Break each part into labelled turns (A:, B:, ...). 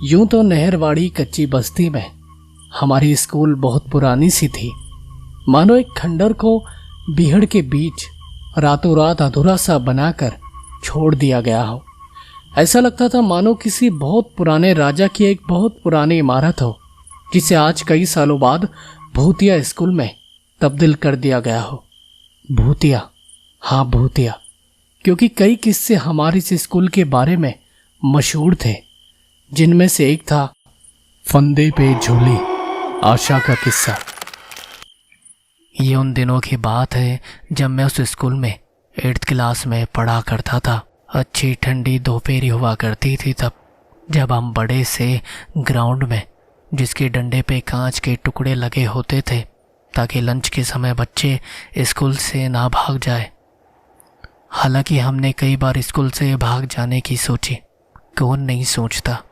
A: यूं तो नहरवाड़ी कच्ची बस्ती में हमारी स्कूल बहुत पुरानी सी थी, मानो एक खंडर को बीहड़ के बीच रातों रात अधूरा सा बनाकर छोड़ दिया गया हो। ऐसा लगता था मानो किसी बहुत पुराने राजा की एक बहुत पुरानी इमारत हो, जिसे आज कई सालों बाद भूतिया स्कूल में तब्दील कर दिया गया हो। भूतिया, हाँ भूतिया, क्योंकि कई किस्से हमारे इस स्कूल के बारे में मशहूर थे, जिनमें से एक था फंदे पे झूली आशा का किस्सा। ये उन दिनों की बात है जब मैं उस स्कूल में 8th क्लास में पढ़ा करता था। अच्छी ठंडी दोपहरी हुआ करती थी तब, जब हम बड़े से ग्राउंड में, जिसके डंडे पे कांच के टुकड़े लगे होते थे ताकि लंच के समय बच्चे स्कूल से ना भाग जाए। हालांकि हमने कई बार स्कूल से भाग जाने की सोची, कौन नहीं सोचता,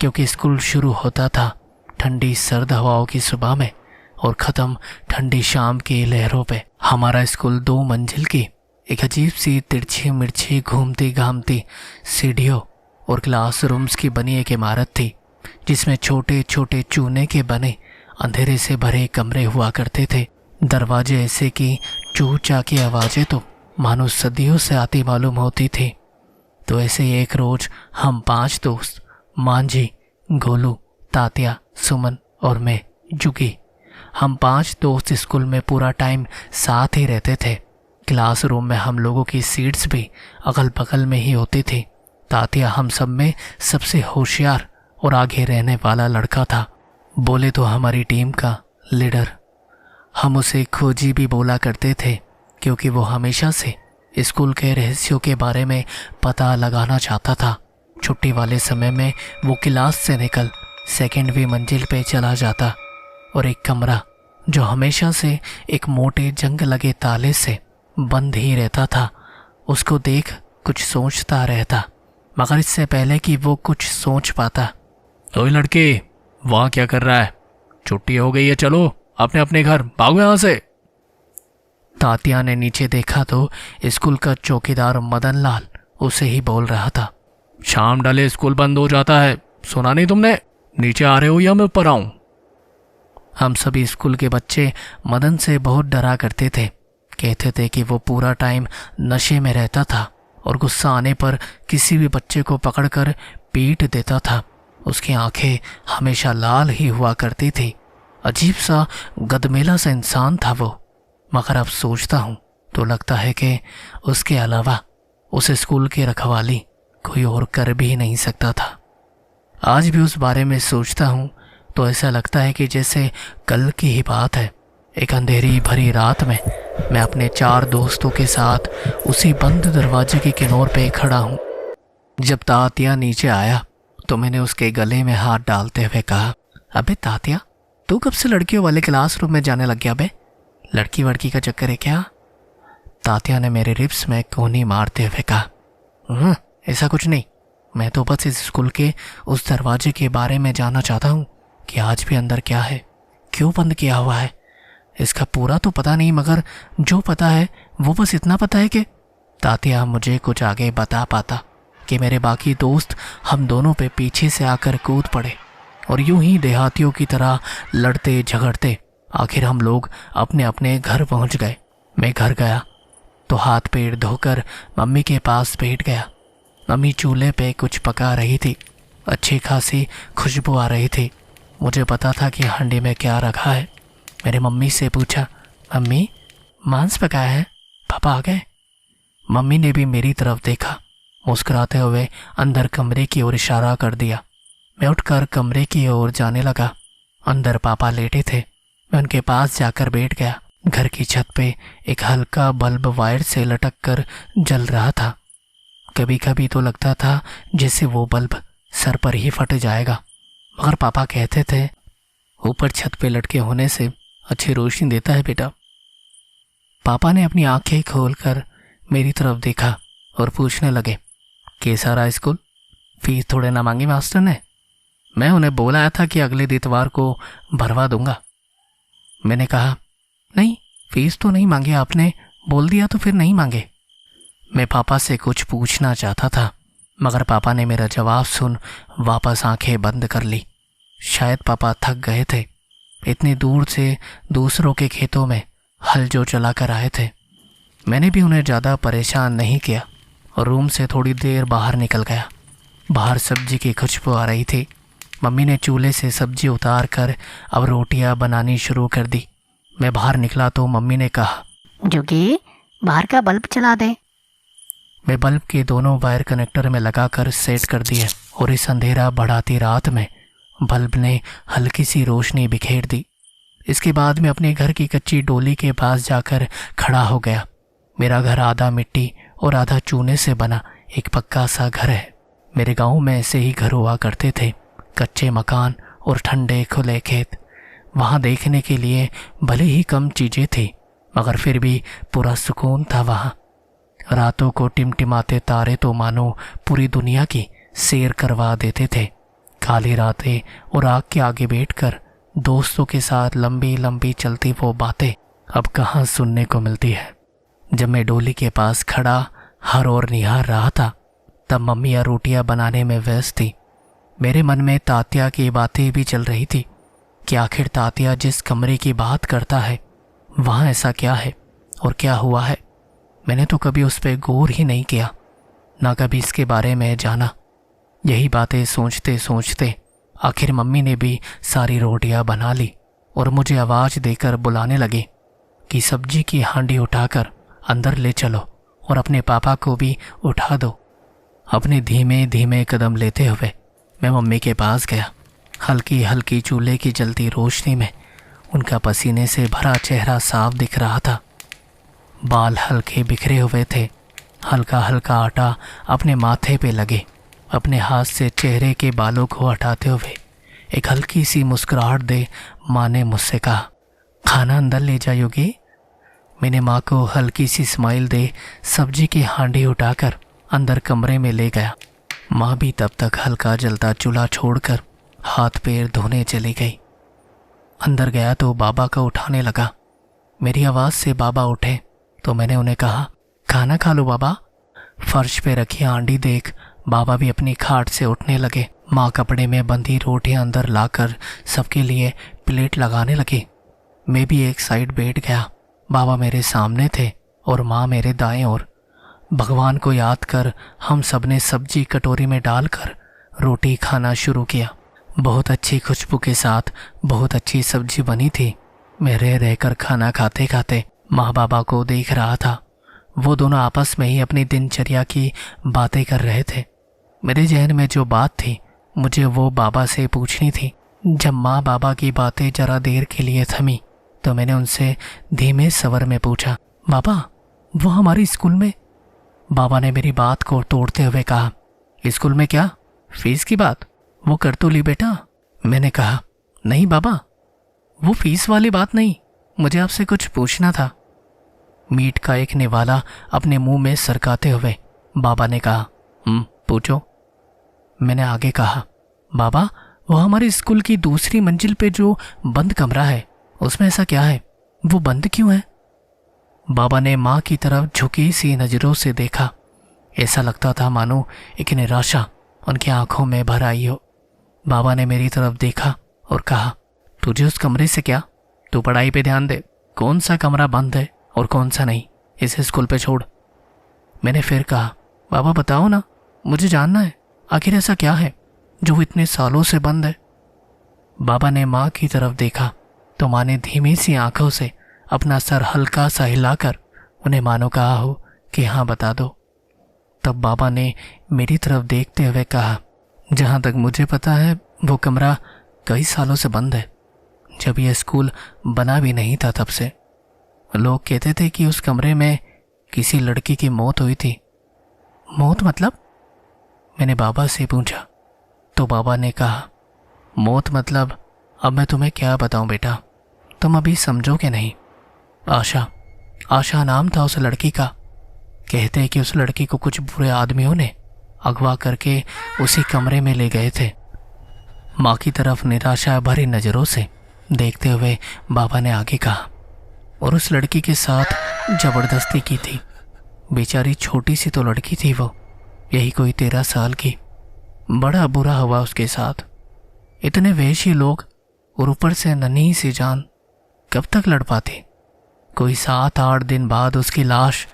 A: क्योंकि स्कूल शुरू होता था ठंडी सर्द हवाओं की सुबह में और ख़त्म ठंडी शाम की लहरों पे। हमारा स्कूल 2 मंजिल की एक अजीब सी तिरछी मिर्ची घूमती घामती सीढ़ियों और क्लासरूम्स की बनी एक इमारत थी, जिसमें छोटे छोटे चूने के बने अंधेरे से भरे कमरे हुआ करते थे। दरवाजे ऐसे कि चू चा की आवाज़ें तो मानो सदियों से आती मालूम होती थी। तो ऐसे ही एक रोज हम 5 दोस्त, मांझी, गोलू, तात्या, सुमन और मैं, जुगी, हम 5 दोस्त स्कूल में पूरा टाइम साथ ही रहते थे। क्लासरूम में हम लोगों की सीट्स भी अगल बगल में ही होती थी। तात्या हम सब में सबसे होशियार और आगे रहने वाला लड़का था, बोले तो हमारी टीम का लीडर। हम उसे खोजी भी बोला करते थे, क्योंकि वो हमेशा से स्कूल के रहस्यों के बारे में पता लगाना चाहता था। छुट्टी वाले समय में वो क्लास से निकल 2वीं मंजिल पे चला जाता और एक कमरा जो हमेशा से एक मोटे जंग लगे ताले से बंद ही रहता था, उसको देख कुछ सोचता रहता, मगर इससे पहले कि वो कुछ सोच पाता। ओए लड़के, वहाँ क्या कर रहा है? छुट्टी हो गई है, चलो अपने अपने घर, भागो यहाँ से। तात्या ने नीचे देखा तो स्कूल का चौकीदार मदन लाल उसे ही बोल रहा था, शाम ढले स्कूल बंद हो जाता है, सुना नहीं तुमने? नीचे आ रहे हो या मैं ऊपर आऊं? हम सभी स्कूल के बच्चे मदन से बहुत डरा करते थे। कहते थे कि वो पूरा टाइम नशे में रहता था और गुस्सा आने पर किसी भी बच्चे को पकड़कर पीट देता था। उसकी आंखें हमेशा लाल ही हुआ करती थी। अजीब सा गदमेला सा इंसान था वो। मगर अब सोचता हूँ तो लगता है कि उसके अलावा उस स्कूल की रखवाली कोई और कर भी नहीं सकता था। आज भी उस बारे में सोचता हूँ तो ऐसा लगता है कि जैसे कल की ही बात है। एक अंधेरी भरी रात में मैं अपने 4 दोस्तों के साथ उसी बंद दरवाजे के किनारे पे खड़ा हूँ। जब तात्या नीचे आया तो मैंने उसके गले में हाथ डालते हुए कहा, अबे तात्या, तू कब से लड़कियों वाले क्लासरूम में जाने लग गया बे? लड़की वड़की का चक्कर है क्या? तात्या ने मेरे रिब्स में कोहनी मारते हुए कहा, ऐसा कुछ नहीं, मैं तो बस इस स्कूल के उस दरवाजे के बारे में जानना चाहता हूँ कि आज भी अंदर क्या है, क्यों बंद किया हुआ है। इसका पूरा तो पता नहीं, मगर जो पता है वो बस इतना पता है कि तात्या मुझे कुछ आगे बता पाता कि मेरे बाकी दोस्त हम दोनों पे पीछे से आकर कूद पड़े और यूं ही देहातियों की तरह लड़ते झगड़ते आखिर हम लोग अपने अपने घर पहुंच गए। मैं घर गया तो हाथ पैर धोकर मम्मी के पास बैठ गया। मम्मी चूल्हे पे कुछ पका रही थी, अच्छी खासी खुशबू आ रही थी। मुझे पता था कि हांडी में क्या रखा है। मेरे मम्मी से पूछा, मम्मी मांस पकाया है, पापा आ गए? मम्मी ने भी मेरी तरफ देखा, मुस्कुराते हुए अंदर कमरे की ओर इशारा कर दिया। मैं उठकर कमरे की ओर जाने लगा। अंदर पापा लेटे थे। मैं उनके पास जाकर बैठ गया। घर की छत पे एक हल्का बल्ब वायर से लटक कर जल रहा था। कभी कभी तो लगता था जैसे वो बल्ब सर पर ही फट जाएगा, मगर पापा कहते थे ऊपर छत पे लटके होने से अच्छी रोशनी देता है बेटा। पापा ने अपनी आंखें खोलकर मेरी तरफ देखा और पूछने लगे, कैसा रहा स्कूल? फीस थोड़े ना मांगी मास्टर ने? मैं उन्हें बोला था कि अगले इतवार को भरवा दूंगा। मैंने कहा, नहीं, फीस तो नहीं मांगी आपने, बोल दिया तो फिर नहीं मांगे। मैं पापा से कुछ पूछना चाहता था मगर पापा ने मेरा जवाब सुन वापस आंखें बंद कर ली। शायद पापा थक गए थे। इतनी दूर से दूसरों के खेतों में हल जो चला कर आए थे। मैंने भी उन्हें ज़्यादा परेशान नहीं किया और रूम से थोड़ी देर बाहर निकल गया। बाहर सब्जी की खुशबू आ रही थी। मम्मी ने चूल्हे से सब्जी उतार कर अब रोटियां बनानी शुरू कर दी। मैं बाहर निकला तो मम्मी ने कहा,
B: जोगी, बाहर का बल्ब चला दे।
A: मैं बल्ब के दोनों वायर कनेक्टर में लगाकर सेट कर दिए और इस अंधेरा बढ़ाती रात में बल्ब ने हल्की सी रोशनी बिखेर दी। इसके बाद मैं अपने घर की कच्ची डोली के पास जाकर खड़ा हो गया। मेरा घर आधा मिट्टी और आधा चूने से बना एक पक्का सा घर है। मेरे गांव में ऐसे ही घर हुआ करते थे, कच्चे मकान और ठंडे खुले खेत। वहाँ देखने के लिए भले ही कम चीज़ें थी, मगर फिर भी पूरा सुकून था वहाँ। रातों को टिमटिमाते तारे तो मानो पूरी दुनिया की सैर करवा देते थे। काली रातें और आग के आगे बैठकर दोस्तों के साथ लंबी लंबी चलती वो बातें अब कहाँ सुनने को मिलती है। जब मैं डोली के पास खड़ा हर ओर निहार रहा था, तब मम्मी रोटियां बनाने में व्यस्त थी। मेरे मन में तात्या की बातें भी चल रही थी कि आखिर तात्या जिस कमरे की बात करता है वहाँ ऐसा क्या है और क्या हुआ है। मैंने तो कभी उस पर गौर ही नहीं किया, ना कभी इसके बारे में जाना। यही बातें सोचते सोचते आखिर मम्मी ने भी सारी रोटियां बना ली और मुझे आवाज़ देकर बुलाने लगी कि सब्जी की हांडी उठाकर अंदर ले चलो और अपने पापा को भी उठा दो। अपने धीमे धीमे कदम लेते हुए मैं मम्मी के पास गया। हल्की हल्की चूल्हे की जलती रोशनी में उनका पसीने से भरा चेहरा साफ दिख रहा था। बाल हल्के बिखरे हुए थे। हल्का हल्का आटा अपने माथे पे लगे। अपने हाथ से चेहरे के बालों को हटाते हुए एक हल्की सी मुस्कुराहट दे माँ ने मुझसे कहा, खाना अंदर ले जाओगे? मैंने माँ को हल्की सी स्माइल दे सब्जी की हांडी उठाकर अंदर कमरे में ले गया। माँ भी तब तक हल्का जलता चूल्हा छोड़कर हाथ पैर धोने चली गई। अंदर गया तो बाबा को उठाने लगा। मेरी आवाज़ से बाबा उठे तो मैंने उन्हें कहा, खाना खा लो बाबा। फर्श पे रखी हांडी देख बाबा भी अपनी खाट से उठने लगे। माँ कपड़े में बंधी रोटियां अंदर लाकर सबके लिए प्लेट लगाने लगी। मैं भी एक साइड बैठ गया। बाबा मेरे सामने थे और माँ मेरे दाएं ओर। भगवान को याद कर हम सब ने सब्जी कटोरी में डालकर रोटी खाना शुरू किया। बहुत अच्छी खुशबू के साथ बहुत अच्छी सब्जी बनी थी। मैं रह रहकर खाना खाते खाते माँ बाबा को देख रहा था। वो दोनों आपस में ही अपनी दिनचर्या की बातें कर रहे थे। मेरे जहन में जो बात थी मुझे वो बाबा से पूछनी थी। जब माँ बाबा की बातें जरा देर के लिए थमी तो मैंने उनसे धीमे स्वर में पूछा, बाबा वो हमारे स्कूल में? बाबा ने मेरी बात को तोड़ते हुए कहा, स्कूल में क्या? फीस की बात? वो कर तो ली बेटा। मैंने कहा, नहीं बाबा, वो फीस वाली बात नहीं, मुझे आपसे कुछ पूछना था। मीट का एक निवाला अपने मुंह में सरकाते हुए बाबा ने कहा, पूछो। मैंने आगे कहा, बाबा वो हमारे स्कूल की दूसरी मंजिल पे जो बंद कमरा है उसमें ऐसा क्या है? वो बंद क्यों है? बाबा ने माँ की तरफ झुकी सी नज़रों से देखा। ऐसा लगता था मानो एक निराशा उनकी आंखों में भर आई हो। बाबा ने मेरी तरफ देखा और कहा, तुझे उस कमरे से क्या? तू पढ़ाई पे ध्यान दे। कौन सा कमरा बंद है और कौन सा नहीं, इसे स्कूल पे छोड़। मैंने फिर कहा, बाबा बताओ ना, मुझे जानना है आखिर ऐसा क्या है जो इतने सालों से बंद है। बाबा ने माँ की तरफ देखा तो माँ ने धीमी सी आंखों से अपना सर हल्का सा हिलाकर उन्हें मानो कहा हो कि हाँ बता दो। तब बाबा ने मेरी तरफ देखते हुए कहा, जहाँ तक मुझे पता है वो कमरा कई सालों से बंद है। जब यह स्कूल बना भी नहीं था तब से। लोग कहते थे कि उस कमरे में किसी लड़की की मौत हुई थी। मौत मतलब? मैंने बाबा से पूछा तो बाबा ने कहा, मौत मतलब अब मैं तुम्हें क्या बताऊं बेटा, तुम अभी समझोगे नहीं। आशा नाम था उस लड़की का। कहते हैं कि उस लड़की को कुछ बुरे आदमियों ने अगवा करके उसी कमरे में ले गए थे। माँ की तरफ निराशा भरी नज़रों से देखते हुए बाबा ने आगे कहा, और उस लड़की के साथ ज़बरदस्ती की थी। बेचारी छोटी सी तो लड़की थी वो, यही कोई 13 साल की। बड़ा बुरा हुआ उसके साथ। इतने वेशी लोग और ऊपर से नन्ही सी जान, कब तक लड़ पाती। कोई 7-8 दिन बाद उसकी लाश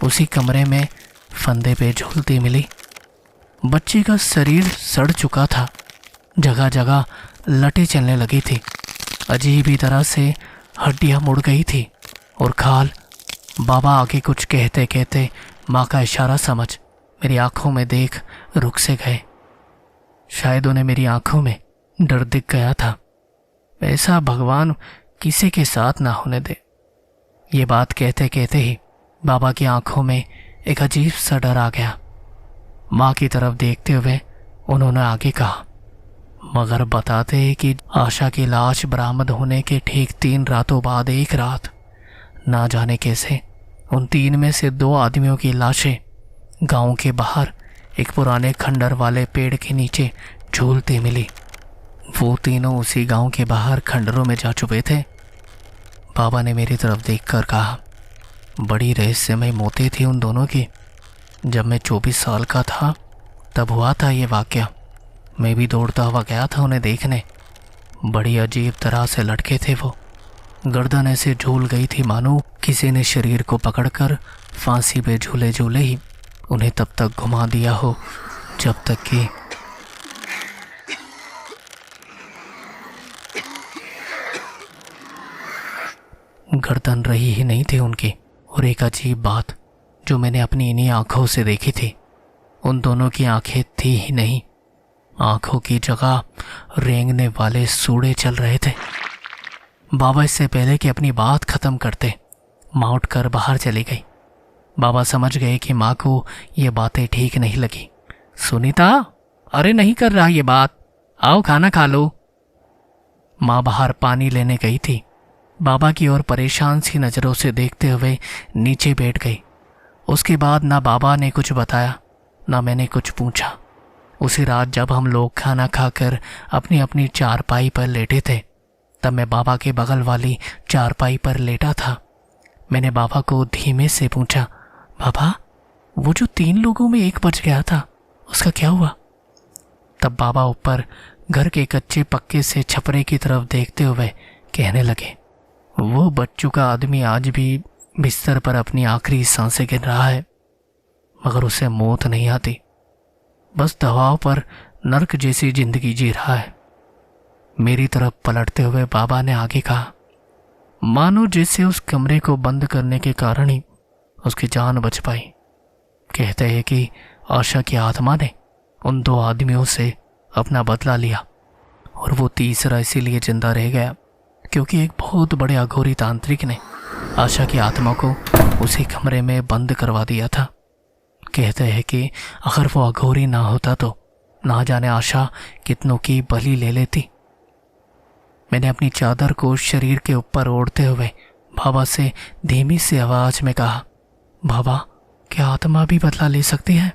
A: उसी कमरे में फंदे पे झूलती मिली। बच्ची का शरीर सड़ चुका था, जगह जगह लटें चलने लगी थी, अजीब ही तरह से हड्डियां मुड़ गई थी और खाल। बाबा आगे कुछ कहते कहते माँ का इशारा समझ मेरी आंखों में देख रुक से गए। शायद उन्हें मेरी आंखों में डर दिख गया था। ऐसा भगवान किसी के साथ ना होने दे। ये बात कहते कहते ही बाबा की आंखों में एक अजीब सा डर आ गया। माँ की तरफ देखते हुए उन्होंने आगे कहा, मगर बताते हैं कि आशा की लाश बरामद होने के ठीक 3 रातों बाद एक रात ना जाने कैसे उन 3 में से 2 आदमियों की लाशें गांव के बाहर एक पुराने खंडर वाले पेड़ के नीचे झूलती मिली। वो तीनों उसी गांव के बाहर खंडरों में जा चुके थे। बाबा ने मेरी तरफ देखकर कहा, बड़ी रहस्यमय मौतें थी उन दोनों की। जब मैं 24 साल का था तब हुआ था ये वाकया। मैं भी दौड़ता हुआ गया था उन्हें देखने। बड़ी अजीब तरह से लटके थे वो। गर्दन ऐसे झूल गई थी मानो किसी ने शरीर को पकड़कर फांसी पे झूले झूले ही उन्हें तब तक घुमा दिया हो जब तक कि गर्दन रही ही नहीं थी उनकी। और एक अजीब बात जो मैंने अपनी इन्हीं आंखों से देखी थी, उन दोनों की आंखें थी ही नहीं, आंखों की जगह रेंगने वाले सूड़े चल रहे थे। बाबा इससे पहले कि अपनी बात खत्म करते माँ उठकर बाहर चली गई। बाबा समझ गए कि माँ को ये बातें ठीक नहीं लगी। सुनीता, अरे नहीं कर रहा ये बात, आओ खाना खा लो। माँ बाहर पानी लेने गई थी। बाबा की ओर परेशान सी नज़रों से देखते हुए नीचे बैठ गई। उसके बाद ना बाबा ने कुछ बताया ना मैंने कुछ पूछा। उसी रात जब हम लोग खाना खाकर अपनी अपनी चारपाई पर लेटे थे, तब मैं बाबा के बगल वाली चारपाई पर लेटा था। मैंने बाबा को धीमे से पूछा, बाबा वो जो 3 लोगों में एक बच गया था उसका क्या हुआ? तब बाबा ऊपर घर के कच्चे पक्के से छपरे की तरफ देखते हुए कहने लगे, वो बच्चों का आदमी आज भी बिस्तर पर अपनी आखिरी सांसें गिन रहा है, मगर उसे मौत नहीं आती, बस दवाओं पर नर्क जैसी जिंदगी जी रहा है। मेरी तरफ पलटते हुए बाबा ने आगे कहा, मानो जैसे उस कमरे को बंद करने के कारण ही उसकी जान बच पाई। कहते हैं कि आशा की आत्मा ने उन 2 आदमियों से अपना बदला लिया और वो तीसरा इसीलिए जिंदा रह गया क्योंकि एक बहुत बड़े अघोरी तांत्रिक ने आशा की आत्मा को उसी कमरे में बंद करवा दिया था। कहते हैं कि अगर वो अघोरी ना होता तो ना जाने आशा कितनों की बलि ले लेती। मैंने अपनी चादर को शरीर के ऊपर ओढ़ते हुए बाबा से धीमी सी आवाज में कहा, बाबा क्या आत्मा भी बदला ले सकती है?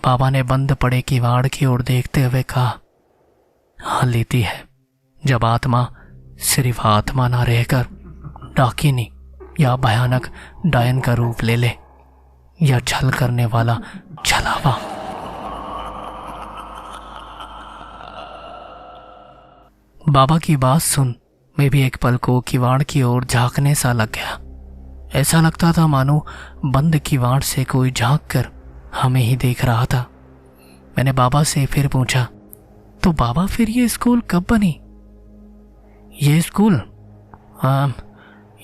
A: बाबा ने बंद पड़े किवाड़ की ओर देखते हुए कहा, हाँ लेती है, जब आत्मा सिर्फ आत्मा ना रहकर डाकिनी या भयानक डायन का रूप ले ले या छल करने वाला छलावा। बाबा की बात सुन मैं भी एक पल को किवाड़ की ओर झांकने सा लग गया। ऐसा लगता था मानो बंद किवाड़ से कोई झांक कर हमें ही देख रहा था। मैंने बाबा से फिर पूछा, तो बाबा फिर ये स्कूल कब बनी? ये स्कूल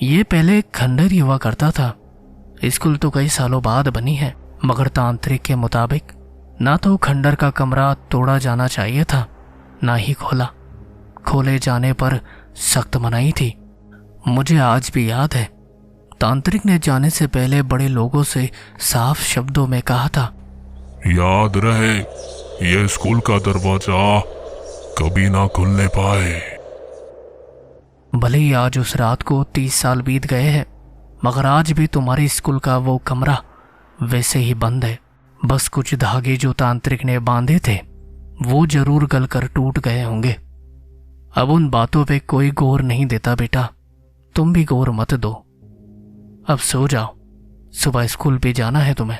A: ये पहले खंडर ही हुआ करता था। स्कूल तो कई सालों बाद बनी है, मगर तांत्रिक के मुताबिक ना तो खंडर का कमरा तोड़ा जाना चाहिए था, ना ही खोला। खोले जाने पर सख्त मनाही थी। मुझे आज भी याद है, तांत्रिक ने जाने से पहले बड़े लोगों से साफ शब्दों में कहा था,
C: याद रहे ये स्कूल का दरवाजा कभी ना खुलने पाए।
A: भले ही आज उस रात को 30 साल बीत गए हैं, मगर आज भी तुम्हारे स्कूल का वो कमरा वैसे ही बंद है। बस कुछ धागे जो तांत्रिक ने बांधे थे वो जरूर गलकर टूट गए होंगे। अब उन बातों पे कोई गौर नहीं देता बेटा, तुम भी गौर मत दो। अब सो जाओ, सुबह स्कूल भी जाना है तुम्हें।